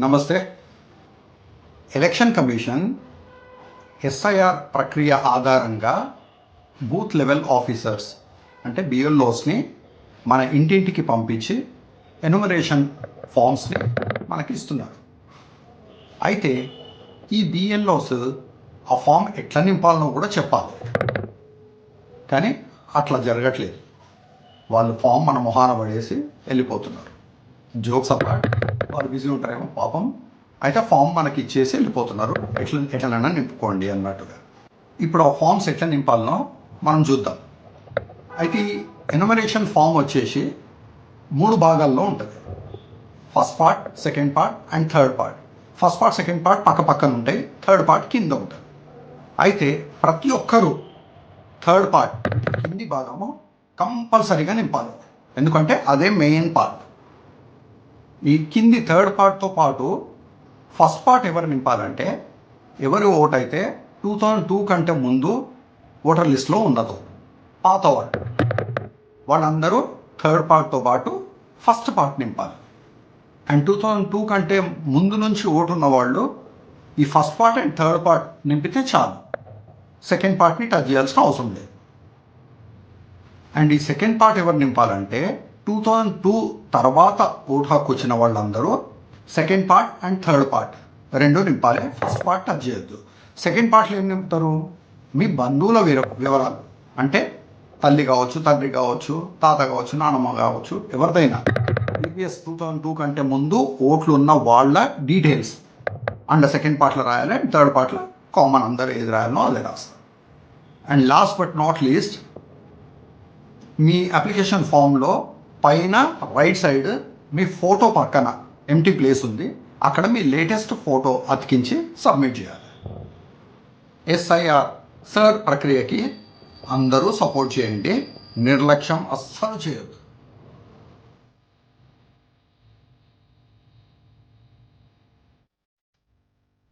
నమస్తే. Election commission SIR ప్రక్రియ ఆధారంగా బూత్ లెవెల్ ఆఫీసర్స్ అంటే బిఎల్ఓస్ని మన ఇంటింటికి పంపించి ఎన్యుమరేషన్ ఫామ్స్ని మనకి ఇస్తున్నారు. అయితే ఈ బిఎల్ఓస్ ఆ ఫామ్ ఎట్లా నింపాలనో కూడా చెప్పాలి, కానీ అట్లా జరగట్లేదు. వాళ్ళు ఫామ్ మన మొహాన పడేసి వెళ్ళిపోతున్నారు. జోక్స్ అపార్ట్, వాళ్ళు బిజీ ఉంటారేమో పాపం. అయితే ఫామ్ మనకి ఇచ్చేసి వెళ్ళిపోతున్నారు, ఎట్లనైనా నింపుకోండి అన్నట్టుగా. ఇప్పుడు ఆ ఫామ్స్ ఎట్లా నింపాలనో మనం చూద్దాం. అయితే ఈ ఎన్యుమరేషన్ ఫామ్ వచ్చేసి 3 భాగాల్లో ఉంటుంది. First part, second part and third part. First part, second part పక్క పక్కన ఉంటాయి, థర్డ్ పార్ట్ కింద ఉంటుంది. అయితే ప్రతి ఒక్కరూ థర్డ్ పార్ట్ కింది భాగము కంపల్సరీగా నింపాలి, ఎందుకంటే అదే మెయిన్ పార్ట్. ఈ కింది థర్డ్ పార్ట్తో పాటు ఫస్ట్ పార్ట్ ఎవరు నింపాలంటే, ఎవరి ఓటు అయితే 2002 కంటే ముందు ఓటర్ లిస్ట్లో ఉండదు, పాత వాళ్ళందరూ థర్డ్ పార్ట్తో పాటు ఫస్ట్ పార్ట్ నింపాలి. అండ్ 2002 కంటే ముందు నుంచి ఓటు ఉన్న వాళ్ళు ఈ first part and third part నింపితే చాలు, సెకండ్ పార్ట్ని టచ్ చేయాల్సిన అవసరం లేదు. అండ్ ఈ సెకండ్ పార్ట్ ఎవరు నింపాలంటే 2002 తర్వాత ఓటు హక్కు వచ్చిన వాళ్ళందరూ second part and third part రెండు నింపాలి, ఫస్ట్ పార్ట్ టచ్ చేయొద్దు. సెకండ్ పార్ట్లో ఏం నింపుతారు? మీ బంధువుల వివరాలు, అంటే తల్లి కావచ్చు, తండ్రి కావచ్చు, తాత కావచ్చు, నానమ్మ కావచ్చు, ఎవరిదైనా ప్రీవియస్ 2002 కంటే ముందు ఓట్లు ఉన్న వాళ్ళ డీటెయిల్స్ అండ్ సెకండ్ పార్ట్లో రాయాలి, అండ్ థర్డ్ పార్ట్లో కామన్ అందరూ ఏది రాయాలనో అదే రాస్తారు. And last but not least, me application ఫామ్లో పైన రైట్ సైడ్ మీ ఫోటో పక్కన ఎంటీ ప్లేస్ ఉంది, అక్కడ మీ లేటెస్ట్ ఫోటో అతికించి సబ్మిట్ చేయాలి. ఎస్ఐఆర్ ప్రక్రియకి అందరూ సపోర్ట్ చేయండి, నిర్లక్ష్యం అస్సలు చేయొద్దు.